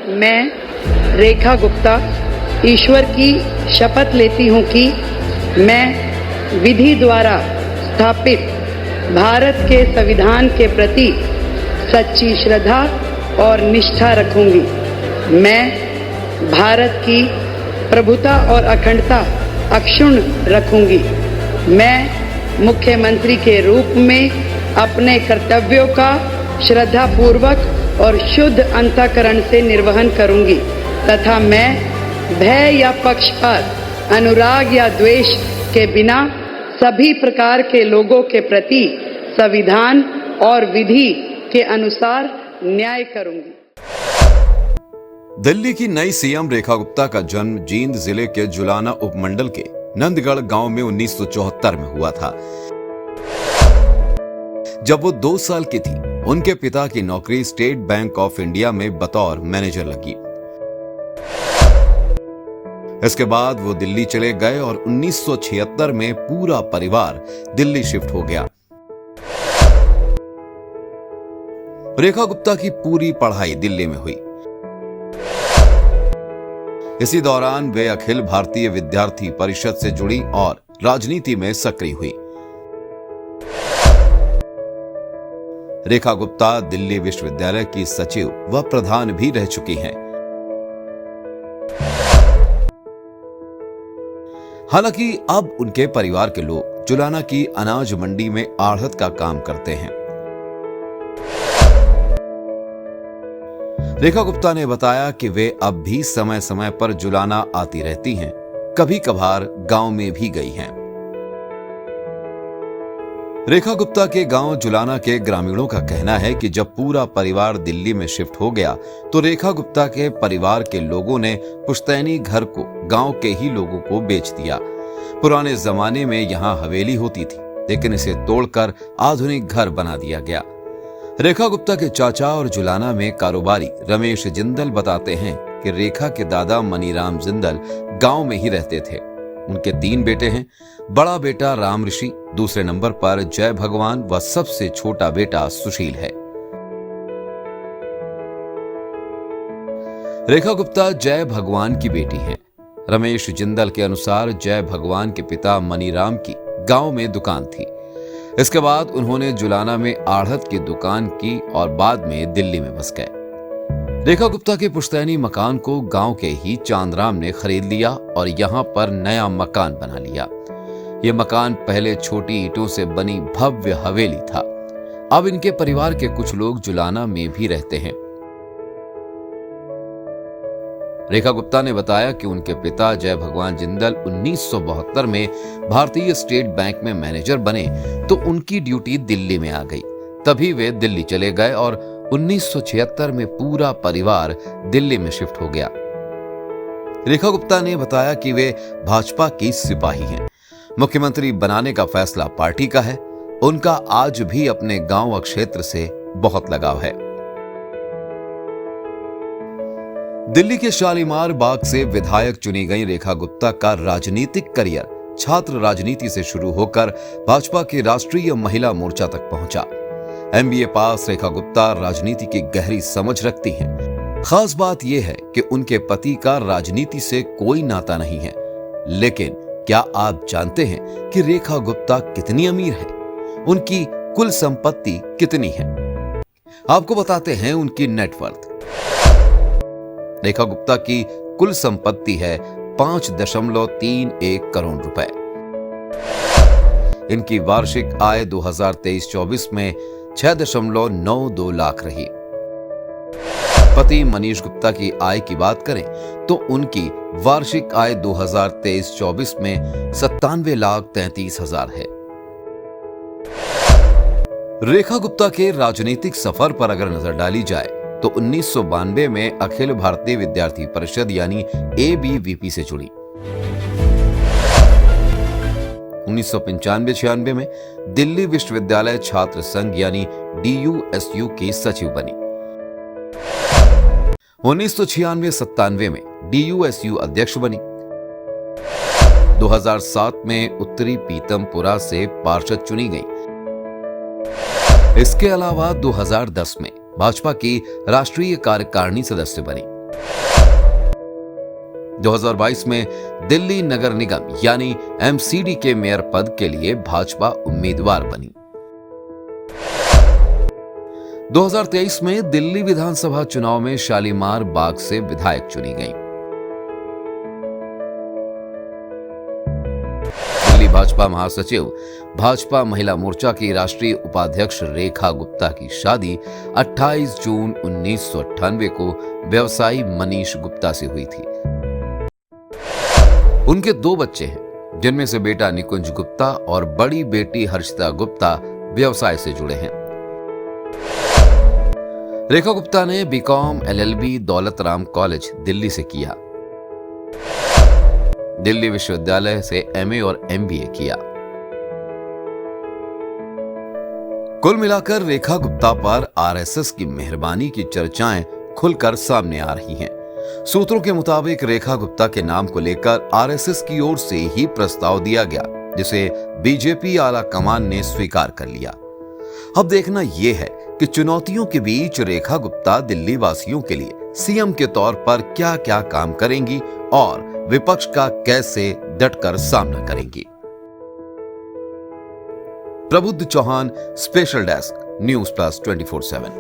मैं रेखा गुप्ता ईश्वर की शपथ लेती हूँ कि मैं विधि द्वारा स्थापित भारत के संविधान के प्रति सच्ची श्रद्धा और निष्ठा रखूंगी। मैं भारत की प्रभुता और अखंडता अक्षुण्ण रखूंगी। मैं मुख्यमंत्री के रूप में अपने कर्तव्यों का श्रद्धापूर्वक और शुद्ध अंतःकरण से निर्वहन करूंगी तथा मैं भय या पक्षपात, अनुराग या द्वेष के बिना सभी प्रकार के लोगों के प्रति संविधान और विधि के अनुसार न्याय करूंगी। दिल्ली की नई सीएम रेखा गुप्ता का जन्म जींद जिले के जुलाना उपमंडल के नंदगढ़ गांव में 1974 में हुआ था। जब वो 2 साल की थी, उनके पिता की नौकरी स्टेट बैंक ऑफ इंडिया में बतौर मैनेजर लगी। इसके बाद वो दिल्ली चले गए और 1976 में पूरा परिवार दिल्ली शिफ्ट हो गया। रेखा गुप्ता की पूरी पढ़ाई दिल्ली में हुई। इसी दौरान वे अखिल भारतीय विद्यार्थी परिषद से जुड़ी और राजनीति में सक्रिय हुई। रेखा गुप्ता दिल्ली विश्वविद्यालय की सचिव व प्रधान भी रह चुकी हैं। हालांकि अब उनके परिवार के लोग जुलाना की अनाज मंडी में आढ़त का काम करते हैं। रेखा गुप्ता ने बताया कि वे अब भी समय समय पर जुलाना आती रहती हैं, कभी कभार गांव में भी गई हैं। रेखा गुप्ता के गांव जुलाना के ग्रामीणों का कहना है कि जब पूरा परिवार दिल्ली में शिफ्ट हो गया तो रेखा गुप्ता के परिवार के लोगों ने पुश्तैनी घर को गांव के ही लोगों को बेच दिया। पुराने जमाने में यहां हवेली होती थी, लेकिन इसे तोड़कर आधुनिक घर बना दिया गया। रेखा गुप्ता के चाचा और जुलाना में कारोबारी रमेश जिंदल बताते हैं कि रेखा के दादा मनीराम जिंदल गांव में ही रहते थे। उनके 3 बेटे हैं। बड़ा बेटा राम ऋषि, दूसरे नंबर पर जय भगवान व सबसे छोटा बेटा सुशील है। रेखा गुप्ता जय भगवान की बेटी हैं। रमेश जिंदल के अनुसार जय भगवान के पिता मनीराम की गांव में दुकान थी। इसके बाद उन्होंने जुलाना में आढ़त की दुकान की और बाद में दिल्ली में बस गए। रेखा गुप्ता के पुश्तैनी मकान को गांव के ही चांदराम ने खरीद लिया और यहां पर नया मकान बना लिया। यह मकान पहले छोटी ईंटों से बनी भव्य हवेली था। अब इनके परिवार के कुछ लोग जुलाना में भी रहते हैं। रेखा गुप्ता ने बताया कि उनके पिता जय भगवान जिंदल 1972 में भारतीय स्टेट बैंक में मैनेजर बने तो उनकी ड्यूटी दिल्ली में आ गई। तभी वे दिल्ली चले गए और 1976 में पूरा परिवार दिल्ली में शिफ्ट हो गया। रेखा गुप्ता ने बताया कि वे भाजपा की सिपाही हैं। मुख्यमंत्री बनाने का फैसला पार्टी का है। उनका आज भी अपने गांव क्षेत्र से बहुत लगाव है। दिल्ली के शालीमार बाग से विधायक चुनी गई रेखा गुप्ता का राजनीतिक करियर छात्र राजनीति से शुरू होकर भाजपा के राष्ट्रीय महिला मोर्चा तक पहुंचा। MBA पास रेखा गुप्ता राजनीति की गहरी समझ रखती हैं। खास बात यह है कि उनके पति का राजनीति से कोई नाता नहीं है। लेकिन क्या आप जानते हैं कि रेखा गुप्ता कितनी अमीर है? उनकी कुल संपत्ति कितनी है? आपको बताते हैं उनकी नेटवर्थ। रेखा गुप्ता की कुल संपत्ति है 5.31 करोड़ रुपए। इनकी वार्षिक आय 2023-24 में 6.92 लाख रही। पति मनीष गुप्ता की आय की बात करें तो उनकी वार्षिक आय 2023-24 में 97,33,000 है। रेखा गुप्ता के राजनीतिक सफर पर अगर नजर डाली जाए तो 1992 में अखिल भारतीय विद्यार्थी परिषद यानी ABVP से जुड़ी। 1995-96 में दिल्ली विश्वविद्यालय छात्र संघ यानी DUSU की सचिव बनी। 1996-97 में DUSU अध्यक्ष बनी। 2007 में उत्तरी पीतमपुरा से पार्षद चुनी गई। इसके अलावा 2010 में भाजपा की राष्ट्रीय कार्यकारिणी सदस्य बनी। 2022 में दिल्ली नगर निगम यानी एमसीडी के मेयर पद के लिए भाजपा उम्मीदवार बनी। 2023 में दिल्ली विधानसभा चुनाव में शालीमार बाग से विधायक चुनी गई। दिल्ली भाजपा महासचिव, भाजपा महिला मोर्चा की राष्ट्रीय उपाध्यक्ष रेखा गुप्ता की शादी 28 जून 1998 को व्यवसायी मनीष गुप्ता से हुई थी। उनके 2 बच्चे हैं, जिनमें से बेटा निकुंज गुप्ता और बड़ी बेटी हर्षिता गुप्ता व्यवसाय से जुड़े हैं। रेखा गुप्ता ने BCom LLB Daulat Ram college Delhi से किया। दिल्ली विश्वविद्यालय से एमए और एमबीए किया। कुल मिलाकर रेखा गुप्ता पर आरएसएस की मेहरबानी की चर्चाएं खुलकर सामने आ रही हैं। सूत्रों के मुताबिक रेखा गुप्ता के नाम को लेकर आरएसएस की ओर से ही प्रस्ताव दिया गया, जिसे बीजेपी आला कमान ने स्वीकार कर लिया। अब देखना यह है कि चुनौतियों के बीच रेखा गुप्ता दिल्ली वासियों के लिए सीएम के तौर पर क्या क्या काम करेंगी और विपक्ष का कैसे डटकर सामना करेंगी। Prabuddh Chauhan, special desk, news plus 24/7।